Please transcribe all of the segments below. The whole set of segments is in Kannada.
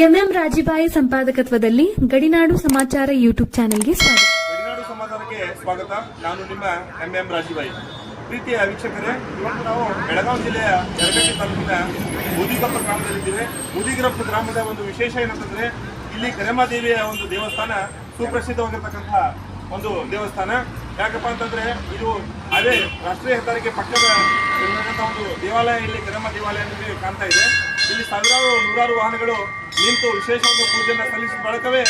ಎಂಎಂ ರಾಜಿಬಾಯಿ ಸಂಪಾದಕತ್ವದಲ್ಲಿ ಗಡಿನಾಡು ಸಮಾಚಾರ ಯೂಟ್ಯೂಬ್ ಚಾನೆಲ್ಗೆ ಸ್ವಾಗತ. ಗಡಿನಾಡು ಸಮಾಚಾರಕ್ಕೆ ಸ್ವಾಗತ. ನಾನು ನಿಮ್ಮ ಎಂಎಂ ರಾಜಿಬಾಯಿ. ಪ್ರೀತಿಯ ವೀಕ್ಷಕರೇ, ಇವತ್ತು ನಾವು ಬೆಳಗಾವಿ ಜಿಲ್ಲೆಯ ಯರಗಟ್ಟಿ ತಾಲೂಕಿನ ಮುದಿಗಪ್ಪ ಗ್ರಾಮದಲ್ಲಿದ್ದೇವೆ. ಮುದಿಗಪ್ಪ ಗ್ರಾಮದ ಒಂದು ವಿಶೇಷ ಏನಂತಂದ್ರೆ, ಇಲ್ಲಿ ಕರೆಮಾದೇವಿಯ ಒಂದು ದೇವಸ್ಥಾನ ಸುಪ್ರಸಿದ್ಧವಾಗಿರ್ತಕ್ಕಂತಹ ಒಂದು ದೇವಸ್ಥಾನ. ಯಾಕಪ್ಪ ಅಂತಂದ್ರೆ, ಇದು ಅದೇ ರಾಷ್ಟ್ರೀಯ ಹೆದ್ದಾರಿಗೆ ಪಕ್ಕದ ಇರತಕ್ಕಂಥ ಒಂದು ದೇವಾಲಯ. ಇಲ್ಲಿ ಕರೆಮ ದೇವಾಲಯ ನಿಮಗೆ ಕಾಣ್ತಾ ಇದೆ. ಇಲ್ಲಿ ಸಾವಿರಾರು ನೂರಾರು ವಾಹನಗಳು ನಿಂತು ವಿಶೇಷ ಒಂದು ಪೂಜೆಯನ್ನು ಸಲ್ಲಿಸಿದ ಬಳಿಕವೇ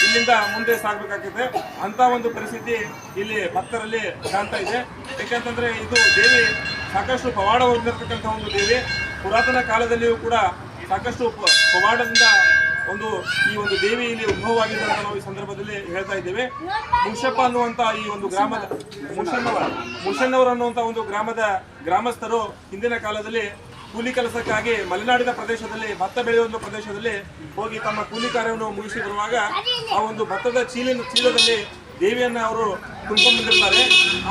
ಇಲ್ಲಿಂದ ಮುಂದೆ ಸಾಗಬೇಕಾಗುತ್ತೆ. ಅಂತ ಒಂದು ಪರಿಸ್ಥಿತಿ ಇಲ್ಲಿ ಭಕ್ತರಲ್ಲಿ ಕಾಣ್ತಾ ಇದೆ. ಯಾಕೆಂತಂದ್ರೆ, ಇದು ದೇವಿ ಸಾಕಷ್ಟು ಪವಾಡ ಹೊಂದಿರತಕ್ಕಂಥ ಒಂದು ದೇವಿ. ಪುರಾತನ ಕಾಲದಲ್ಲಿಯೂ ಕೂಡ ಸಾಕಷ್ಟು ಪವಾಡದಿಂದ ಈ ಒಂದು ದೇವಿ ಇಲ್ಲಿ ಉದ್ಭವವಾಗಿದೆ ಅಂತ ನಾವು ಈ ಸಂದರ್ಭದಲ್ಲಿ ಹೇಳ್ತಾ ಇದ್ದೇವೆ. ಮುಷಪ್ಪ ಅನ್ನುವಂತ ಈ ಒಂದು ಗ್ರಾಮದ ಮುಷನ್ನವರ್ ಅನ್ನುವಂತ ಒಂದು ಗ್ರಾಮದ ಗ್ರಾಮಸ್ಥರು ಹಿಂದಿನ ಕಾಲದಲ್ಲಿ ಕೂಲಿ ಕೆಲಸಕ್ಕಾಗಿ ಮಲೆನಾಡಿನ ಪ್ರದೇಶದಲ್ಲಿ ಭತ್ತ ಬೆಳೆಯುವ ಪ್ರದೇಶದಲ್ಲಿ ಹೋಗಿ ತಮ್ಮ ಕೂಲಿ ಕಾರ್ಯವನ್ನು ಮುಗಿಸಿ ಬರುವಾಗ ಆ ಒಂದು ಭತ್ತದ ಚೀಲದಲ್ಲಿ ದೇವಿಯನ್ನ ಅವರು ತುಂಬಿಕೊಂಡಿರ್ತಾರೆ.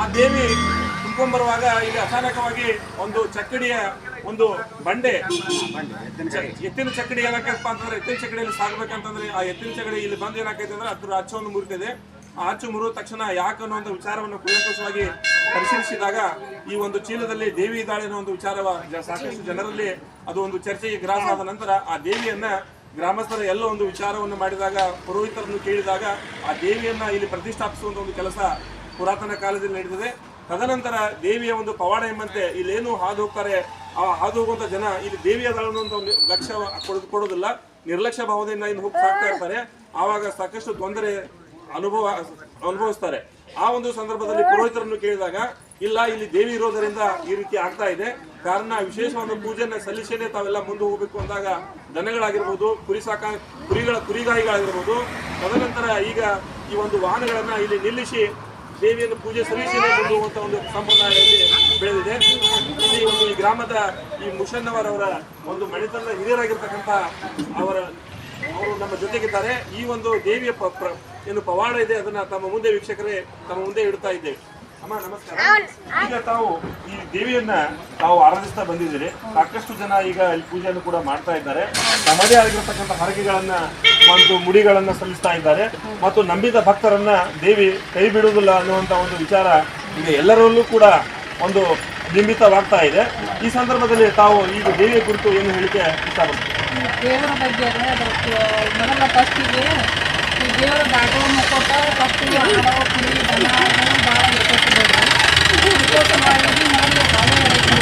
ಆ ದೇವಿ ತುಂಬಿಕೊಂಡ್ಬರುವಾಗ ಇಲ್ಲಿ ಅಚಾನಕವಾಗಿ ಒಂದು ಚಕ್ಕಡಿಯ ಒಂದು ಬಂಡೆ, ಎತ್ತಿನ ಚಕ್ಕಡಿ ಏನಾಕೈತಪ್ಪ ಅಂತಂದ್ರೆ, ಎತ್ತಿನ ಚಕ್ಕಡಿಯಲ್ಲಿ ಸಾಗಬೇಕಂತಂದ್ರೆ ಆ ಎತ್ತಿನ ಚಕ್ಕಡಿ ಇಲ್ಲಿ ಬಂದು ಏನಾಕೈತೆ ಅಂದ್ರೆ ಅದ್ರ ಅಚ್ಚವನ್ನು ಮುರಿತಿದೆ. ಆ ಅಚ್ಚು ಮುರಿದ ತಕ್ಷಣ ಯಾಕೆ ಅನ್ನುವಂಥ ವಿಚಾರವನ್ನು ಕೂಲಂಕಷವಾಗಿ ಪರಿಶೀಲಿಸಿದಾಗ ಈ ಒಂದು ಚೀಲದಲ್ಲಿ ದೇವಿ ಇದ್ದಾಳೆ ಅನ್ನೋ ಒಂದು ವಿಚಾರ ಸಾಕಷ್ಟು ಜನರಲ್ಲಿ ಅದು ಒಂದು ಚರ್ಚೆಗೆ ಗ್ರಾಸ ಆದ ನಂತರ ಆ ದೇವಿಯನ್ನ ಗ್ರಾಮಸ್ಥರ ಎಲ್ಲ ಒಂದು ವಿಚಾರವನ್ನು ಮಾಡಿದಾಗ, ಪುರೋಹಿತರನ್ನು ಕೇಳಿದಾಗ ಆ ದೇವಿಯನ್ನ ಇಲ್ಲಿ ಪ್ರತಿಷ್ಠಾಪಿಸುವಂತ ಒಂದು ಕೆಲಸ ಪುರಾತನ ಕಾಲದಲ್ಲಿ ನಡೆದಿದೆ. ತದನಂತರ ದೇವಿಯ ಒಂದು ಪವಾಡ ಎಂಬಂತೆ ಇಲ್ಲೇನು ಹಾದು ಹೋಗ್ತಾರೆ, ಆ ಹಾದು ಹೋಗುವಂತ ಜನ ಇಲ್ಲಿ ದೇವಿಯ ಅನ್ನುವಂಥ ಒಂದು ಲಕ್ಷ್ಯ ಕೊಡೋದಿಲ್ಲ, ನಿರ್ಲಕ್ಷ್ಯ ಭಾವದಿಂದ ಇನ್ನು ಹೋಗಿ ಸಾಕ್ತಾ ಇರ್ತಾರೆ. ಆವಾಗ ಸಾಕಷ್ಟು ತೊಂದರೆ ಅನುಭವಿಸ್ತಾರೆ. ಆ ಒಂದು ಸಂದರ್ಭದಲ್ಲಿ ಪುರೋಹಿತರನ್ನು ಕೇಳಿದಾಗ, ಇಲ್ಲ, ಇಲ್ಲಿ ದೇವಿ ಇರೋದರಿಂದ ಈ ರೀತಿ ಆಗ್ತಾ ಇದೆ, ಕಾರಣ ವಿಶೇಷ ಒಂದು ಪೂಜೆಯನ್ನ ಸಲ್ಲಿಸೇನೆ ತಾವೆಲ್ಲ ಮುಂದೆ ಹೋಗ್ಬೇಕು ಅಂದಾಗ ದನಗಳಾಗಿರ್ಬೋದು, ಕುರಿಗಾಯಿಗಳಾಗಿರ್ಬೋದು, ತದನಂತರ ಈಗ ಈ ಒಂದು ವಾಹನಗಳನ್ನ ಇಲ್ಲಿ ನಿಲ್ಲಿಸಿ ದೇವಿಯನ್ನು ಪೂಜೆ ಸಲ್ಲಿಸೇನೆ ಮುಂದೆ ಹೋಗುವಂತ ಒಂದು ಸಂಪ್ರದಾಯದಲ್ಲಿ ಬೆಳೆದಿದೆ. ಇಲ್ಲಿ ಒಂದು ಈ ಗ್ರಾಮದ ಈ ಮುಷನ್ನವರವರ ಒಂದು ಮಣಿತನದ ಹಿರಿಯರಾಗಿರ್ತಕ್ಕಂಥ ಅವರು ನಮ್ಮ ಜೊತೆಗಿದ್ದಾರೆ. ಈ ಒಂದು ದೇವಿಯ ಏನು ಪವಾಡ ಇದೆ ಅದನ್ನ ತಮ್ಮ ಮುಂದೆ ವೀಕ್ಷಕರೇ ತಮ್ಮ ಮುಂದೆ ಇಡ್ತಾ ಇದ್ದೇವೆ. ಅಮ್ಮ ನಮಸ್ಕಾರ. ಈಗ ತಾವು ಈ ದೇವಿಯನ್ನ ಆರಾಧಿಸ್ತಾ ಬಂದಿದ್ದೀರಿ. ಸಾಕಷ್ಟು ಜನ ಈಗ ಇಲ್ಲಿ ಪೂಜೆಯನ್ನು ಕೂಡ ಮಾಡ್ತಾ ಇದ್ದಾರೆ. ತಮ್ಮದೇ ಆಗಿರತಕ್ಕಂಥ ಹರಕೆಗಳನ್ನ ಮತ್ತು ಮುಡಿಗಳನ್ನ ಸಲ್ಲಿಸ್ತಾ ಇದ್ದಾರೆ. ಮತ್ತು ನಂಬಿದ ಭಕ್ತರನ್ನ ದೇವಿ ಕೈ ಬಿಡುವುದಿಲ್ಲ ಅನ್ನುವಂತ ಒಂದು ವಿಚಾರ ಈಗ ಎಲ್ಲರಲ್ಲೂ ಕೂಡ ಒಂದು ಬಿಂಬಿತವಾಗ್ತಾ ಇದೆ. ಈ ಸಂದರ್ಭದಲ್ಲಿ ತಾವು ಈಗ ದೇವಿಯ ಕುರಿತು ಏನು ಹೇಳಿಕೆ ಇಷ್ಟಪಡ್ತೀವಿ? ದೇವರ ಬಗ್ಗೆ ಮೊದಲ ಫಸ್ಟಿಗೆ ಈ ದೇವರ ದಾಟವನ್ನು ಕೊಟ್ಟ ಫಸ್ಟಿಗೆ ಆಡೋ ಕುರಿ ದನ ಭಾಳ ವಿಶೇಷವಾಗಿ ಮೊದಲು ಬಾಳೆ ಹೊಡಿತೀವಿ,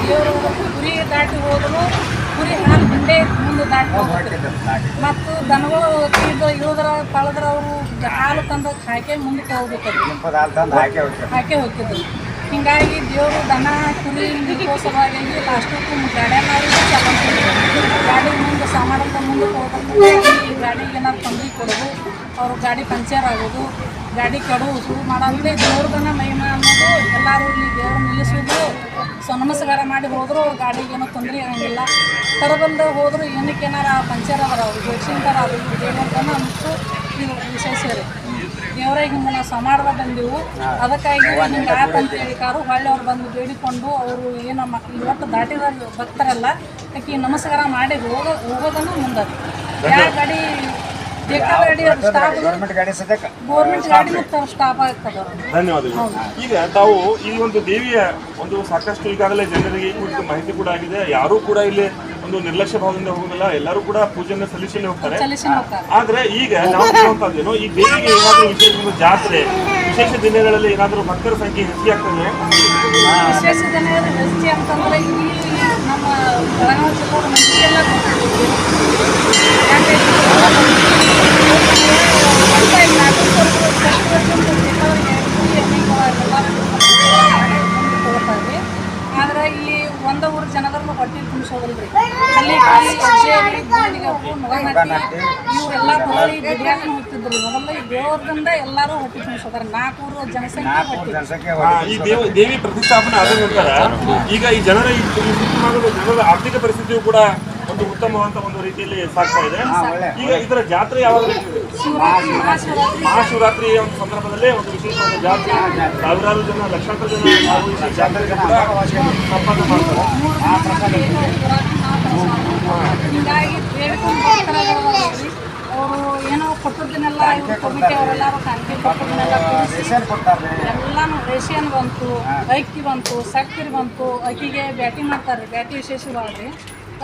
ದೇವರು ಕುರಿ ದಾಟಿ ಹೋದ್ರು ಕುರಿ ಹಾಲು ಹಿಂದೆ ಮುಂದೆ ದಾಟಿ ಹೋಗ್ತಾರೆ. ಮತ್ತು ದನಗಳು ಇಳಿದ್ರ ಕಳೆದ್ರ ಅವರು ಹಾಲು ತಂದು ಹಾಕಿ ಮುಂದಕ್ಕೆ ಹೋಗ್ಬೇಕು, ಹಾಕಿ ಹೋಗ್ತಿದ್ರು. ಹೀಗಾಗಿ ದೇವರು ದನ ಕುರಿ ಇದಕ್ಕೋಸ್ಕರವಾಗಿ ಲಾಸ್ಟಕ್ಕೂ ಗಾಡಿಯನ್ನಾರು ಗಾಡಿ ಮುಂದೆ ಸಾಮಾನ್ಯ ಮುಂದೆ ಹೋಗೋದು, ಗಾಡಿಗೆ ಏನಾದ್ರು ತೊಂದರೆ ಕೊಡೋದು, ಅವ್ರ ಗಾಡಿ ಪಂಚರ್ ಆಗೋದು, ಗಾಡಿ ಕೆಡೋದು ಮಾಡೋದೇ ದೇವ್ರದನ್ನ ಮಹಿಮಾ ಅನ್ನೋದು. ಎಲ್ಲರೂ ಇಲ್ಲಿ ದೇವ್ರ ನಿಲ್ಲಿಸೋದು, ನಮಸ್ಕಾರ ಮಾಡಿ ಹೋದರೂ ಗಾಡಿಗೆ ಏನೋ ತೊಂದರೆ ಆಗಂಗಿಲ್ಲ. ತರಬಂದು ಹೋದರೂ ಏನಕ್ಕೆ ಏನಾರ ಪಂಚರ್ ಅದಾರ ಅವರು ಜೋಡ್ಸಿಂತಾರ, ಅದು ದೇವ್ರದನ್ನ ಅನ್ನಿಸ್ತು. ಇದು ವಿಶೇಷ ರೀ. ದೇವರಾಗಿ ಹಿಂಗೆ ನಾವು ಸಮಾಡದ ಬಂದೆವು, ಅದಕ್ಕಾಗಿ ಹಿಂಗೆ ಆತಂತ ಹೇಳಿಕಾರು ಹೊಳ್ಳಿ ಅವ್ರು ಬಂದು ಬೇಡಿಕೊಂಡು ಅವರು ಏನೋ ಇವತ್ತು ದಾಟಿದ ಭಕ್ತರಲ್ಲ ಆಕೆ ನಮಸ್ಕಾರ ಮಾಡಿ ಹೋಗೋದನ್ನು ಮುಂದೆ ಯಾವ ಗಾಡಿ ಧನ್ಯವಾದಗಳು. ಈಗ ತಾವು ಈ ಒಂದು ದೇವಿಯ ಒಂದು ಸಾಕಷ್ಟು ಈಗಾಗಲೇ ಜನರಿಗೆ ಕುರಿತು ಮಾಹಿತಿ ಕೂಡ ಆಗಿದೆ. ಯಾರೂ ಕೂಡ ಇಲ್ಲಿ ಒಂದು ನಿರ್ಲಕ್ಷ್ಯ ಭಾವದಿಂದ ಹೋಗೋದಿಲ್ಲ, ಎಲ್ಲರೂ ಕೂಡ ಪೂಜೆಯನ್ನು ಸಲ್ಲಿಸಲೇ ಹೋಗ್ತಾರೆ. ಆದ್ರೆ ಈಗ ನಾವು ಹೇಳುವಂತದ್ದೇನು, ಈ ದೇವಿಗೆ ಏನಾದರೂ ವಿಶೇಷ ಒಂದು ಜಾತ್ರೆ, ವಿಶೇಷ ದಿನಗಳಲ್ಲಿ ಏನಾದರೂ ಭಕ್ತರ ಸಂಖ್ಯೆ ಹೆಚ್ಚಿಗೆ ಆಗ್ತದೆ? ವಿಶೇಷ ದಿನಗಳಲ್ಲಿ ಹೆಚ್ಚಿ ಅಂತಂದ್ರೆ ಇಲ್ಲಿ ನಮ್ಮ ಬೆಳಗಾವಿ ಜಿಲ್ಲೆಯ ಆದ್ರೆ ಇಲ್ಲಿ ಒಂದ ಊರು ಜನರನ್ನು ಹೊಟ್ಟೆ ತುಂಬಿಸೋದಿಲ್ರಿ. ಅಲ್ಲಿ ಇವರೆಲ್ಲ ಬರೀ ಬಿಡಿಯಾಕನ ಹೋಗ್ತಿದ್ರು. ಮೊದಲ ಈ ದೇವರದಿಂದ ಎಲ್ಲರೂ ಹೊಟ್ಟೆ ತುಂಬಿಸೋದಾರ. 4 ಊರು ಜನಸಂಖ್ಯೆ ಈ ದೇವಿ ಪ್ರತಿಷ್ಠಾಪನೆ ಆದ ನಂತರ ಈಗ ಈ ಜನರ ಆರ್ಥಿಕ ಪರಿಸ್ಥಿತಿಯು ಕೂಡ ಒಂದು ಉತ್ತಮವಾದ ಒಂದು ರೀತಿಯಲ್ಲಿ ಸಾಗ್ತಾ ಇದೆ. ಈಗ ಇದರ ಜಾತ್ರೆ ಯಾವಾಗ ನಡೀತದೆ? ಮಹಾಶಿವರಾತ್ರಿ ಒಂದು ಸಂದರ್ಭದಲ್ಲೇ ಒಂದು ವಿಶೇಷವಾದ ಜಾತ್ರೆ, ಸಾವಿರಾರು ಜನ ಲಕ್ಷಾಂತರ ಜನ ಭಾಗವಹಿಸಿ ಜಾತ್ರೆಗೆ ಕೂಡ ಸಂಪಾದನೆ ಮಾಡ್ತಾರೆ. ಹೀಗಾಗಿ ಬೇಡ್ಕೊಂಡು ಬರ್ತಾರೆ. ಅವರು ಏನೋ ಕೊಟ್ಟದ್ದನ್ನೆಲ್ಲ ಇವರು ಕಮಿಟಿ ಅವರೆಲ್ಲರೂ ಕಾಣಿಕೆ ಕೊಟ್ಟದನ್ನೆಲ್ಲ ಎಲ್ಲಾನು ರೇಷನ್ ಬಂತು, ಅಕ್ಕಿ ಬಂತು, ಸಕ್ಕರೆ ಬಂತು. ಅಕ್ಕಿಗೆ ಬ್ಯಾಟಿ ಮಾಡ್ತಾರೆ, ಬ್ಯಾಟಿ ವಿಶೇಷವಾಗಿ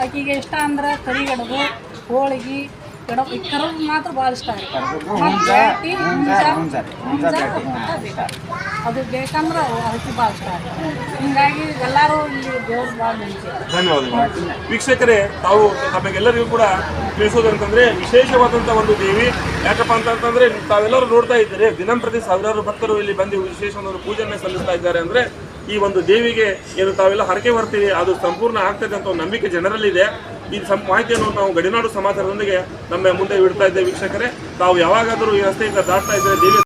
ಅಕ್ಕಿಗೆ ಇಷ್ಟ ಅಂದ್ರೆ ಕರಿಗಡುಬು, ಹೋಳಿಗೆ, ಕಡುಬು ಕರುಬು ಮಾತ್ರ ಭಾಳ ಇಷ್ಟ ಆಗುತ್ತೆ. ಮತ್ತು ಬ್ಯಾಟಿ ಅದು ಬೇಕಂದ್ರೆ ಅಕ್ಕಿ ಭಾಳ ಇಷ್ಟ ಆಗುತ್ತೆ. ಹಿಂಗಾಗಿ ಎಲ್ಲರೂ ಇಲ್ಲಿ ದೇವ್ರು ಭಾಳ ನಂಬಿಕೆ. ಧನ್ಯವಾದಗಳು. ವೀಕ್ಷಕರೇ, ತಾವು ನಮಗೆಲ್ಲರಿಗೂ ಕೂಡ ತಿಳಿಸೋದಂತಂದ್ರೆ ವಿಶೇಷವಾದಂಥ ಒಂದು ದೇವಿ. ಯಾಕಪ್ಪ ಅಂತಂದ್ರೆ ತಾವೆಲ್ಲರೂ ನೋಡ್ತಾ ಇದ್ದೀರಿ, ದಿನಂಪ್ರತಿ ಸಾವಿರಾರು ಭಕ್ತರು ಇಲ್ಲಿ ಬಂದು ವಿಶೇಷವಾದ ಒಂದು ಪೂಜೆಯನ್ನು ಸಲ್ಲಿಸ್ತಾ ಇದ್ದಾರೆ. ಅಂದ್ರೆ ಈ ಒಂದು ದೇವಿಗೆ ಏನು ತಾವೆಲ್ಲ ಹರಕೆ ಬರ್ತೀವಿ ಅದು ಸಂಪೂರ್ಣ ಆಗ್ತದೆ ಅಂತ ಒಂದು ನಂಬಿಕೆ ಜನರಲ್ಲಿದೆ. ಈ ಮಾಹಿತಿಯನ್ನು ನಾವು ಗಡಿನಾಡು ಸಮಾಚಾರದೊಂದಿಗೆ ನಮ್ಮ ಮುಂದೆ ಬಿಡ್ತಾ ಇದ್ದೇವೆ. ವೀಕ್ಷಕರೇ, ತಾವು ಯಾವಾಗಾದರೂ ಈ ರಸ್ತೆಯಿಂದ ದಾಟ್ತಾ ಇದ್ದರೆ ದೇವಿ